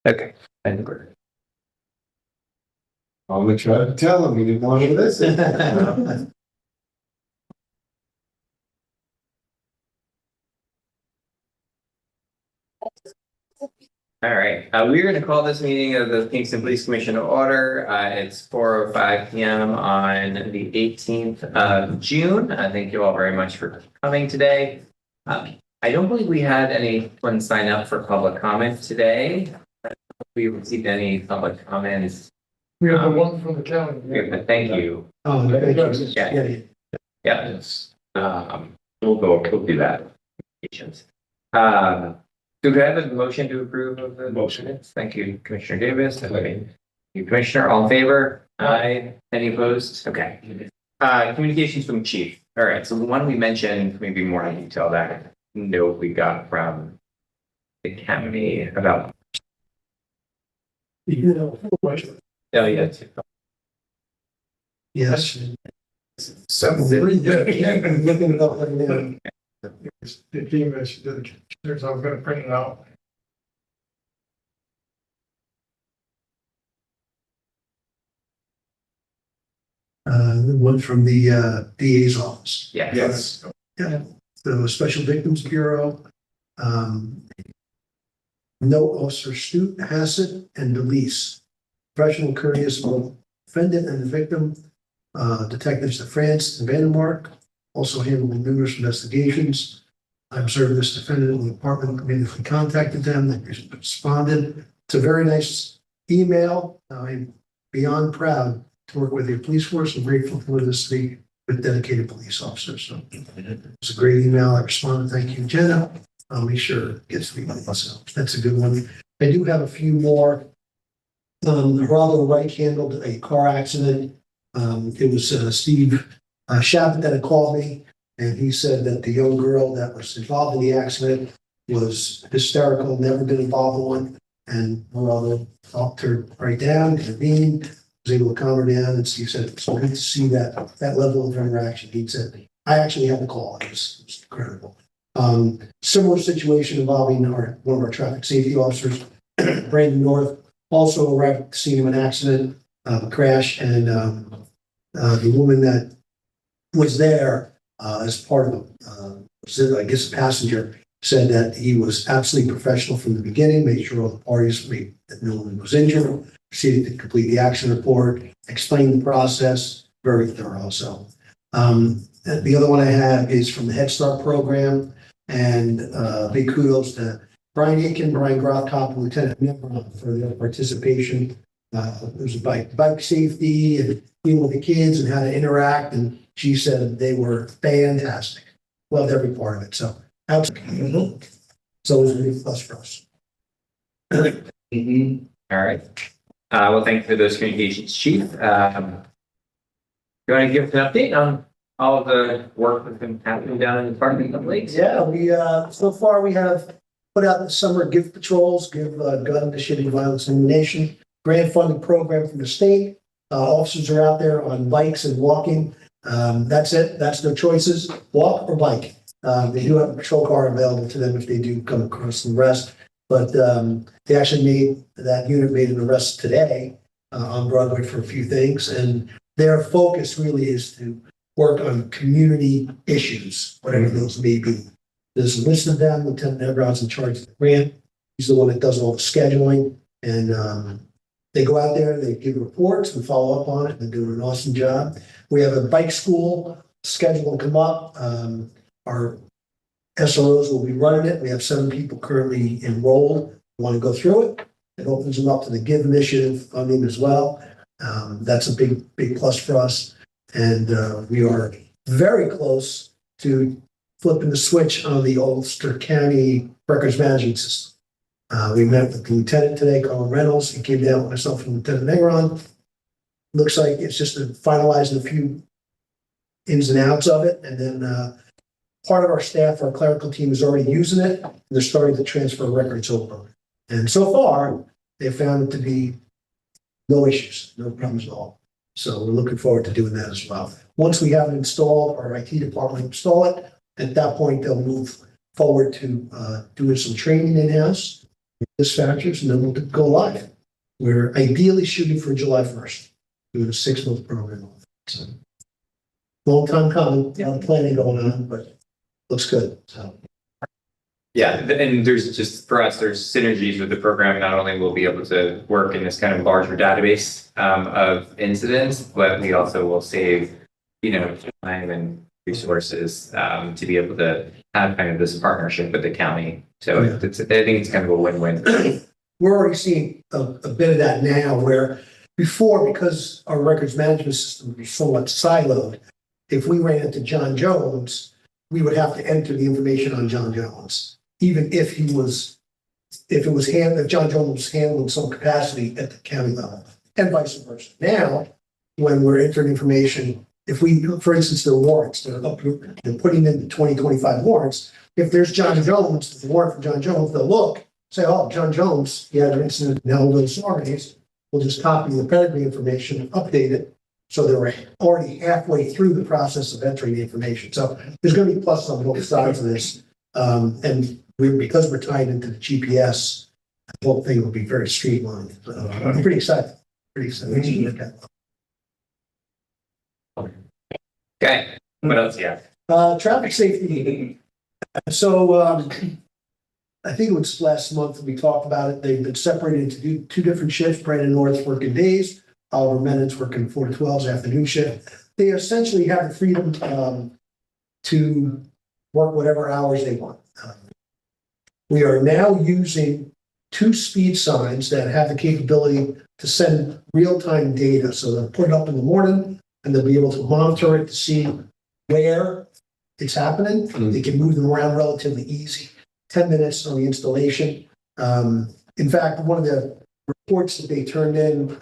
Okay. I think we're. I'm gonna try to tell him he didn't want to listen. All right, we're going to call this meeting of the Kingston Police Commission to order. It's 4:05 p.m. on the 18th of June. Thank you all very much for coming today. I don't believe we had anyone sign up for public comment today. We received any public comments. We have the one from the county. Thank you. Oh, thank you. Yeah. Yes. We'll do that. Patience. Do we have a motion to approve of the motion? Thank you, Commissioner Davis. Okay. You, Commissioner, all in favor? Aye. Any opposed? Okay. Communications from Chief. All right. So the one we mentioned, maybe more in detail, that note we got from the county about. Oh, yeah. Yes. Something pretty good. I'm looking it up right now. The team that she did, there's, I was gonna print it out. The one from the DA's office. Yeah. Yes. Yeah. The Special Victims Bureau. No Officer Stute, Hassett, and Delise. Professional courteous of defendant and the victim. Detectives DeFrance and Vandermark also handled numerous investigations. I observed this defendant in the apartment, immediately contacted them, they responded. It's a very nice email. I'm beyond proud to work with the police force. I'm grateful for this city with dedicated police officers. So it's a great email. I responded, thank you, Jenna. I'll make sure it gets to me. So that's a good one. I do have a few more. Geraldo Wright handled a car accident. It was Steve Shabbat that had called me, and he said that the young girl that was involved in the accident was hysterical, never been involved in one, and Geraldo talked her right down, intervened, was able to calm her down, and Steve said, it's so good to see that level of interaction. He said, I actually had the call. It was incredible. Similar situation involving one of our traffic safety officers, Brandon North, also arrived at the scene of an accident, crash, and the woman that was there as part of, I guess, a passenger, said that he was absolutely professional from the beginning, made sure all the parties made that no one was injured, proceeded to complete the accident report, explained the process, very thorough. So the other one I have is from the Head Start program, and big kudos to Brian Aiken, Brian Grottkop, and Lieutenant Nimmer for their participation. It was about bike safety and dealing with the kids and how to interact. And she said they were fantastic. Loved every part of it. So absolutely. So it was a big plus for us. All right. Well, thank you for those communications, Chief. You want to give us an update on all of the work that's been happening down in the Department of Lakes? Yeah, we so far we have put out the summer gift patrols, give gun initiative violence elimination grant funding program from the state. Officers are out there on bikes and walking. That's it. That's their choices, walk or bike. They do have a patrol car available to them if they do come across some arrest. But they actually made an arrest today on Broadway for a few things. And their focus really is to work on community issues, whatever those may be. There's a list of them. Lieutenant Everott's in charge of the grant. He's the one that does all the scheduling. And they go out there, they give reports, we follow up on it, and they're doing an awesome job. We have a bike school scheduled to come up. Our SROs will be running it. We have 7 people currently enrolled, want to go through it. It opens them up to the GIVE initiative funding as well. That's a big plus for us. And we are very close to flipping the switch on the Ulster County records management system. We met with the lieutenant today, Colin Reynolds. He came down with myself and Lieutenant Negron. Looks like it's just finalizing a few ins and outs of it. And then part of our staff, our clerical team, is already using it. And they're starting to transfer records over. And so far, they found it to be no issues, no problems at all. So we're looking forward to doing that as well. Once we have it installed, our IT department install it. At that point, they'll move forward to doing some training in-house. dispatchers, and then we'll go live. We're ideally shooting for July 1st, doing a 6-month program. So, long time coming, a lot of planning going on, but looks good. So. Yeah, and there's just, for us, there's synergies with the program. Not only will we be able to work in this kind of larger database of incidents, but we also will save, time and resources to be able to have kind of this partnership with the county. So Yeah. I think it's kind of a win-win. We're already seeing a bit of that now, where before, because our records management system was somewhat siloed, if we ran into John Jones, we would have to enter the information on John Jones, even if if John Jones was handled in some capacity at the county level, and vice versa. Now, when we're entering information, if we, for instance, the warrants, they're putting in the 2025 warrants, if there's John Jones, the warrant for John Jones, they'll look, say, oh, John Jones, he had an incident in Elmville Sorganies. We'll just copy the pedigree information, update it, so they're already halfway through the process of entering the information. So there's going to be pluses on both sides of this. And because we're tied into the GPS, the whole thing will be very streamlined. I'm pretty excited. Okay, what else? Yeah. Traffic safety. So I think it was last month we talked about it. They've been separated into two different shifts. Brandon North's working days. Oliver Menon's working 4 to 12's afternoon shift. They essentially have the freedom to work whatever hours they want. We are now using 2 speed signs that have the capability to send real-time data. So they'll put it up in the morning and they'll be able to monitor it to see where it's happening. They can move them around relatively easy. 10 minutes on the installation. In fact, one of the reports that they turned in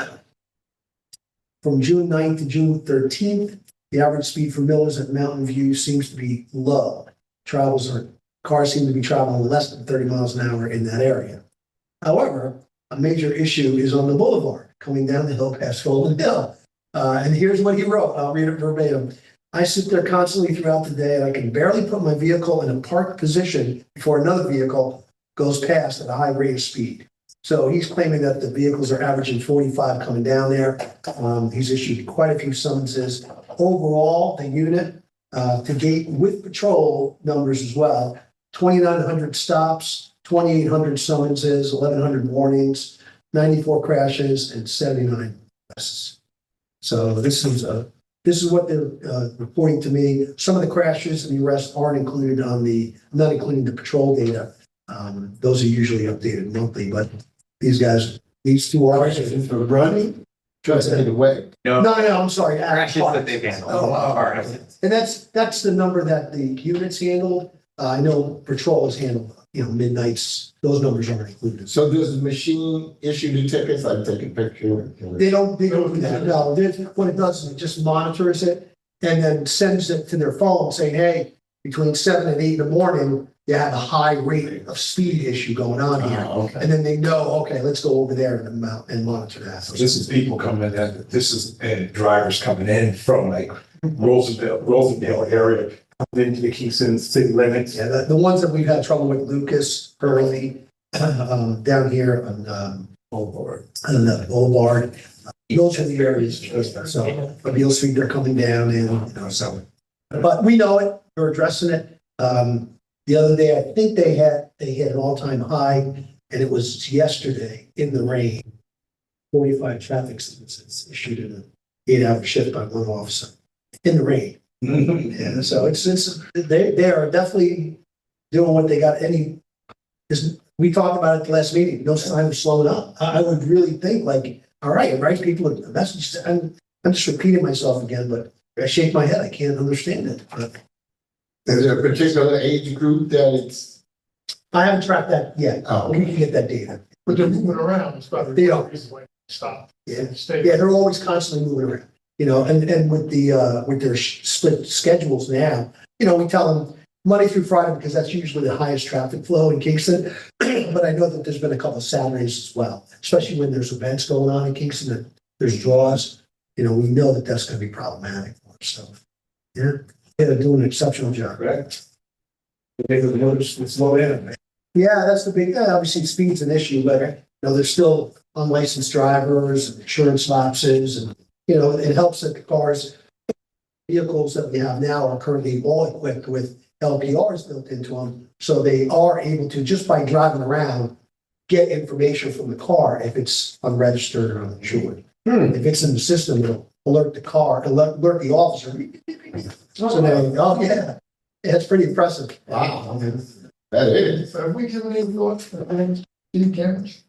from June 9th to June 13th, the average speed for Millers at Mountain View seems to be low. Cars seem to be traveling less than 30 miles an hour in that area. However, a major issue is on the boulevard coming down the hill past Golden Hill. And here's what he wrote. I'll read it verbatim. I sit there constantly throughout the day and I can barely put my vehicle in a parked position before another vehicle goes past at a high rate of speed. So he's claiming that the vehicles are averaging 45 coming down there. He's issued quite a few summonses. Overall, the unit to date with patrol numbers as well, 2,900 stops, 2,800 summonses, 1,100 warnings, 94 crashes, and 79 arrests. So this is what they're reporting to me. Some of the crashes and the arrests aren't included not including the patrol data. Those are usually updated monthly, but these 2 hours For running, just in the way. No, No, I'm sorry. crashes that they've handled. Oh, wow. Car accidents. And that's the number that the units handled. I know patrol has handled, midnights. Those numbers aren't included. So does the machine issue the tickets, like take a picture? They don't do that. No, what it does is it just monitors it and then sends it to their phone saying, hey, between 7 and 8 in the morning, you have a high rate of speed issue going on here. Okay. And then they know, okay, let's go over there and monitor that. So this is people coming in, and drivers coming in from like Rosendale area, coming into the Kingston city limits. Yeah, the ones that we've had trouble with, Lucas, Hurley, down here on the Boulevard. Those are the areas, so Beale Street, they're coming down and, so. But we know it, we're addressing it. The other day, I think they had an all-time high, and it was yesterday in the rain. 45 traffic summonses issued in an 8-hour shift by one officer in the rain. Yeah, so they are definitely doing what they got. We talked about it at the last meeting. No sign of slowing up. I would really think all right, people. I'm just repeating myself again, but I shake my head. I can't understand it. But Is there a particular age group that it's? I haven't tracked that yet. Oh. We can get that data. But they're moving around, it's about. They are. Stop. Yeah. Stay. Yeah, they're always constantly moving around. And with their split schedules now, we tell them Monday through Friday because that's usually the highest traffic flow in Kingston. But I know that there's been a couple of Saturdays as well, especially when there's events going on in Kingston, that there's draws. We know that that's going to be problematic for us. So, yeah, they're doing an exceptional job. Correct. They would notice it's slow down. Yeah, that's the big, obviously speed's an issue, but there's still unlicensed drivers and insurance lapses and, it helps that the vehicles that we have now are currently all equipped with LPRs built into them. So they are able to, just by driving around, get information from the car if it's unregistered or uninsured. If it's in the system, it'll alert the car, alert the officer. So now, oh, yeah, it's pretty impressive. Wow. That is. So have we given any thought to speed cameras?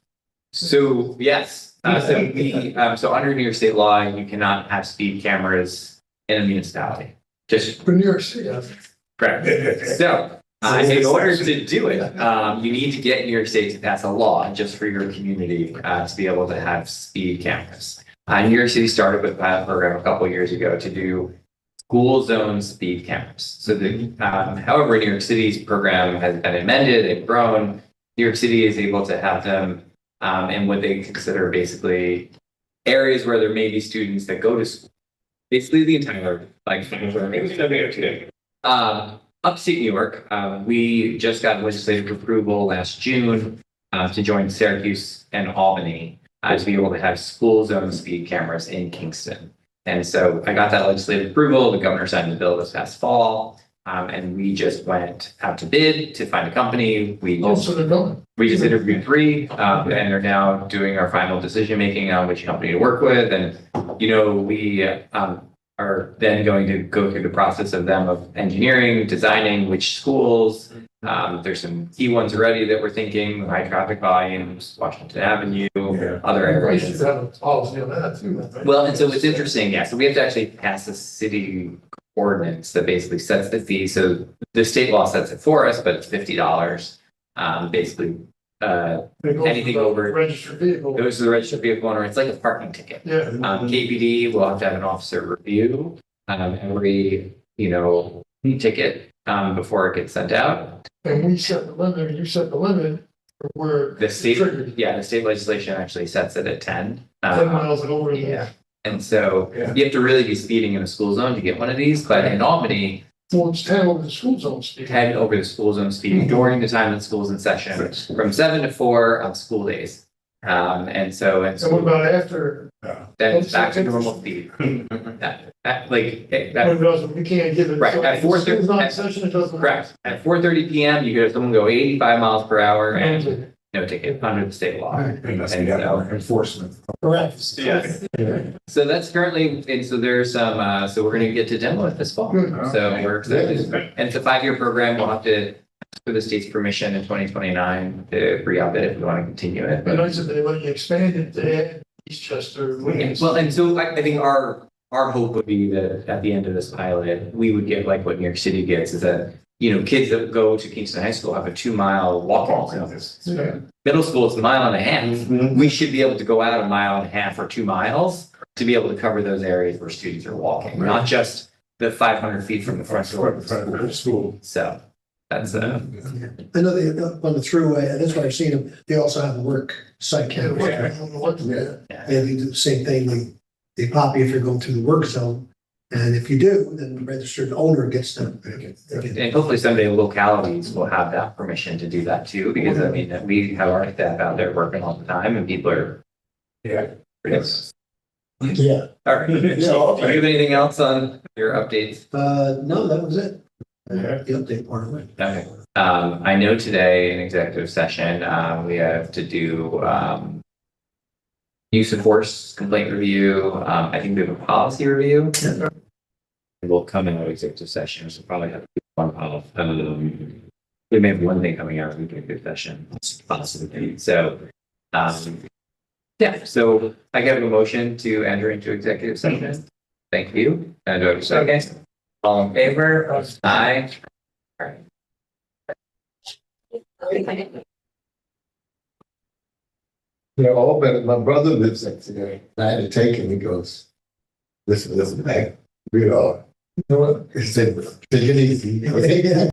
So, yes, so under New York State law, you cannot have speed cameras in a municipality. Just For New York City, correct. So, in order to do it, you need to get New York State to pass a law just for your community, to be able to have speed cameras. New York City started with a pilot program a couple of years ago to do school zone speed cameras. So however, New York City's program has been amended and grown. New York City is able to have them in what they consider basically areas where there may be students that go to school. Basically the entire, upstate New York, we just got legislative approval last June to join Syracuse and Albany to be able to have school zone speed cameras in Kingston. And so I got that legislative approval. The governor signed the bill this past fall, and we just went out to bid to find a company. We also they're going. just interviewed 3, and they're now doing our final decision making on which company to work with. And we are then going to go through the process of engineering, designing which schools. There's some key ones already that we're thinking: high traffic volumes, Washington Avenue, other Everybody should areas. have a policy on that too. right? Well, and so it's interesting, yeah. So we have to actually pass a city ordinance that basically sets the fee. So the state law sets it for us, but it's $50. Basically, It goes anything with the over- registered vehicle. goes to the registered vehicle owner. It's like a parking ticket. Yeah. KPD will have to have an officer review every ticket before it gets sent out. And we set the limit, you set the limit for where. The state, triggered. the state legislation actually sets it at 10. 10 miles and over. Yeah. And so Yeah. you have to really be speeding in a school zone to get one of these. But in Albany, Well, it's 10 over the school zone speed. 10 over the school zone speed during the time that school's in session, from 7 to 4 on school days. And And what about after? then it's back to normal speed. That, When it doesn't, we can't give it. Right, so at if the 4:30 school's not in session, it doesn't. correct. At 4:30 p.m., you get someone go 85 miles per hour and And no ticket under the state law. And that's enforcement. Correct. Yes. So that's currently, and so there's some, so we're gonna get to demo it this fall. Good. So we're excited. And it's a 5-year program. We'll have to ask for the state's permission in 2029 to re-up it if we want to continue it. But I said they let you expand it to add Eastchester. Williams. Well, and so I think our hope would be that at the end of this pilot, we would get like what New York City gets, is that, kids that go to Kingston High School have a 2-mile walking zone. Yeah. Middle school, it's a mile and a half. We should be able to go out a mile and a half or 2 miles to be able to cover those areas where students are walking, not just the 500 feet from the front door of the school. So that's, I know they, on the thruway, that's why I've seen them, they also have a work site Yeah, camera. yeah. And they do the same thing, they pop you if you're going through the work zone. And if you do, then the registered owner gets them. And hopefully someday localities will have that permission to do that too, because I mean, we have our staff out there working all the time and people are. Yeah. Yes. Yeah. All right. Do you have anything else on your updates? No, that was it. The update part of it. Okay. I know today in executive session, we have to do, use of force complaint review. I think we have a policy review. We'll come in an executive session, so probably have to do one policy. We may have one thing coming out of the executive session, possibly. So, yeah, so I give a motion to enter into executive session. Thank you. And do I have a second? All in favor? Aye. All right. They're all better. My brother lives there today. I had to take him. He goes, listen, man, we are. You know what? He said, take it easy.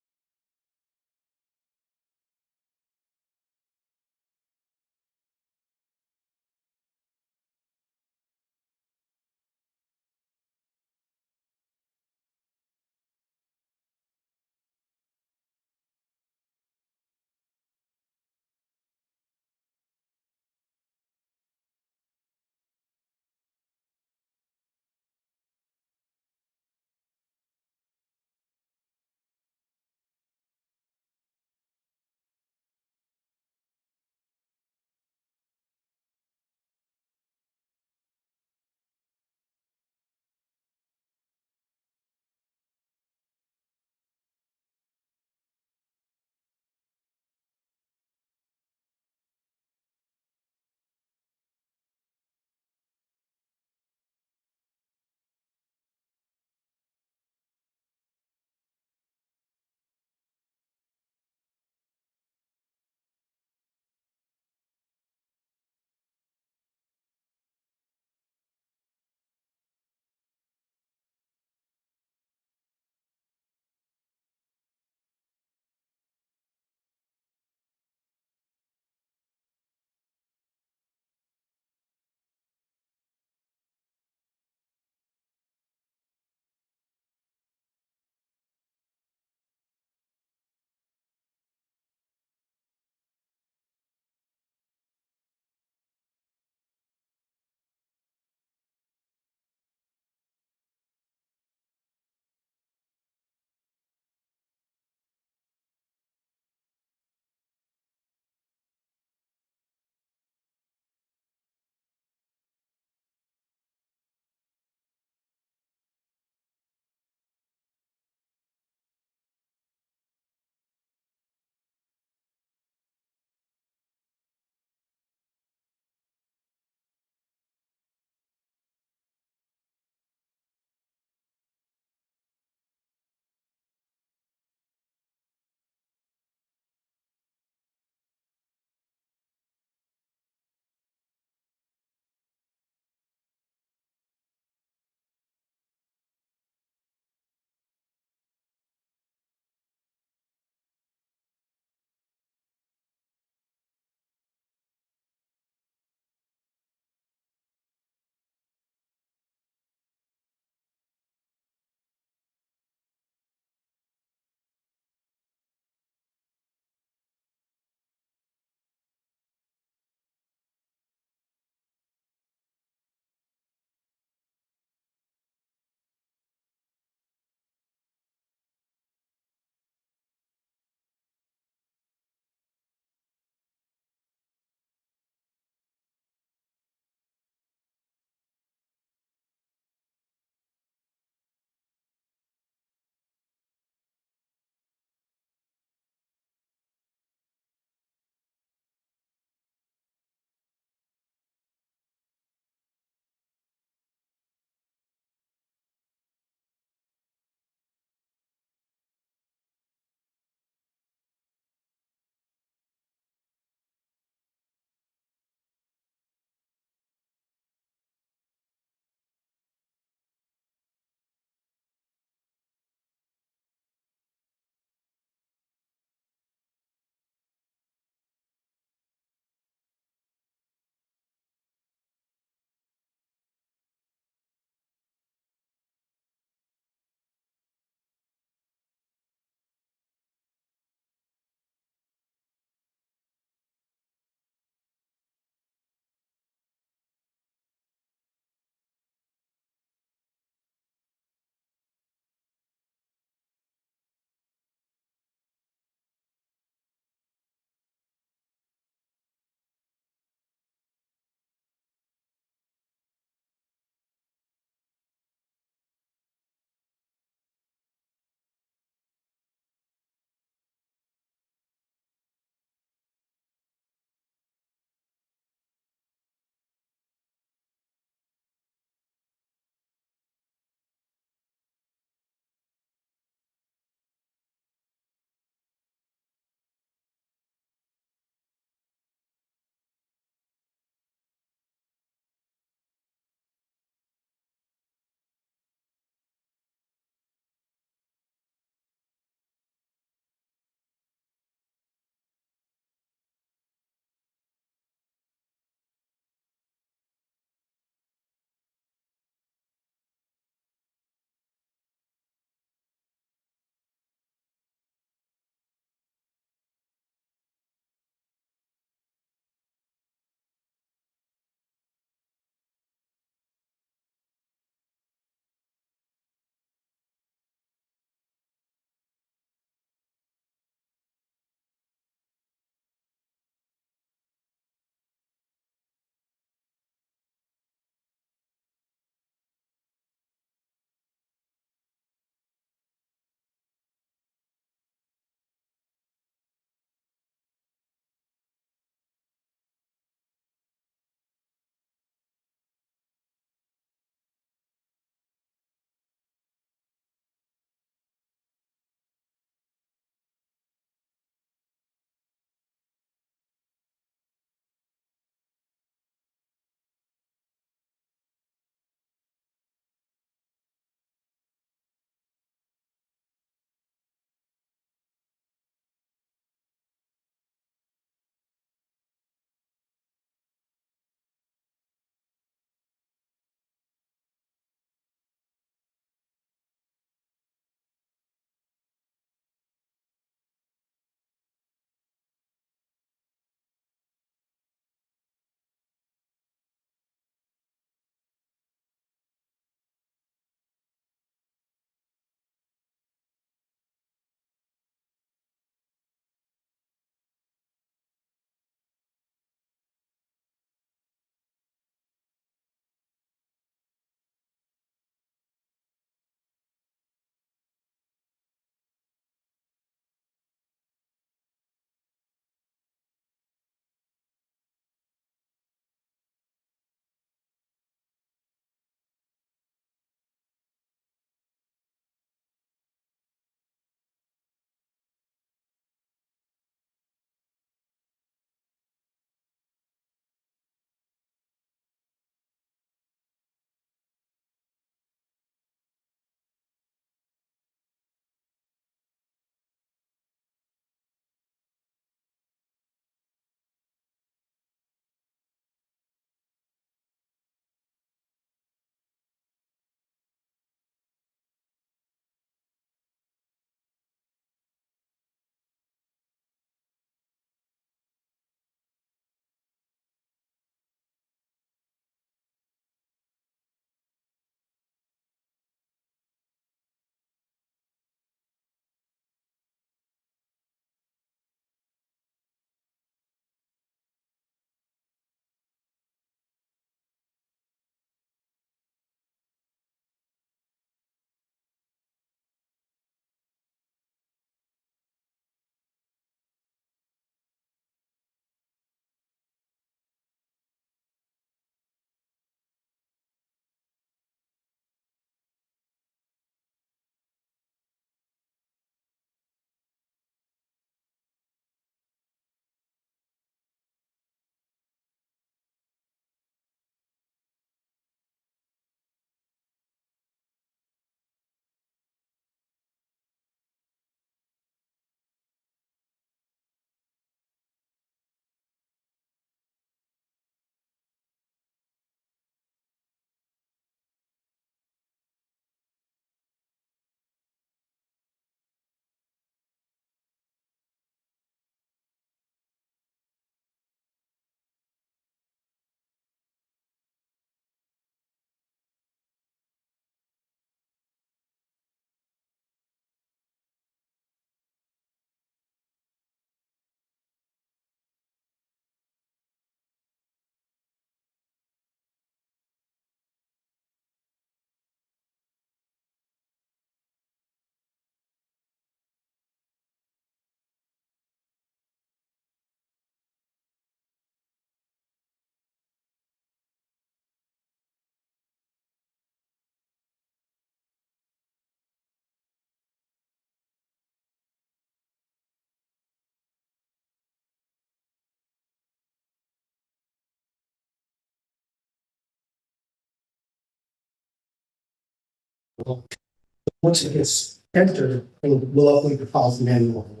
Once it gets entered, we'll update the policy manual.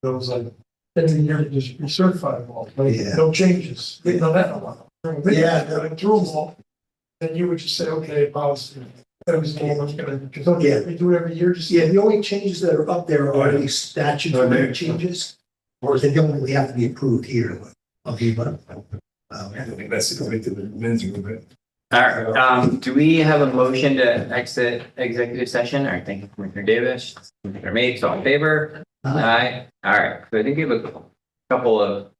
Those like, every year, just recertify them all, like, Yeah. no changes, you know, that a lot. Yeah. Going through them all, then you would just say, okay, policy, that was the one I'm gonna, because don't Yeah. we do it every year, just. Yeah, the only changes that are up there are the statutory changes, or they don't really have to be approved here. Okay, but. I think that's going to the men's room. All right, do we have a motion to exit executive session? All right, thank you, Commissioner Davis, Commissioner Mapes, all in favor? Aye. All right, so I think we have a couple of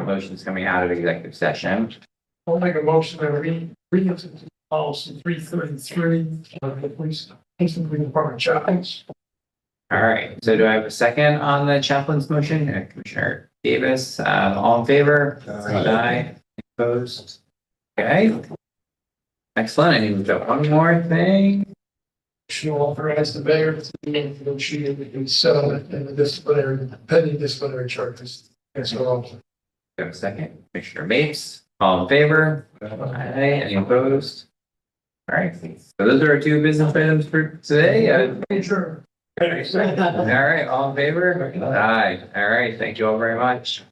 motions coming out of executive session. I'll make a motion that we reinstitute policy 333, the police, Kingston Police Department chaplains. All right, so do I have a second on the chaplain's motion? Commissioner Davis, all in favor? Aye. Opposed? Okay. Excellent. I think we've got one more thing. Should authorize the mayor to negotiate the settlement and the disciplinary, pending disciplinary charges. That's all. Do I have a second? Commissioner Mapes, all in favor? Aye. Any opposed? All right, so those are our two business items for today. Sure. All right, all in favor? Aye. All right, thank you all very much.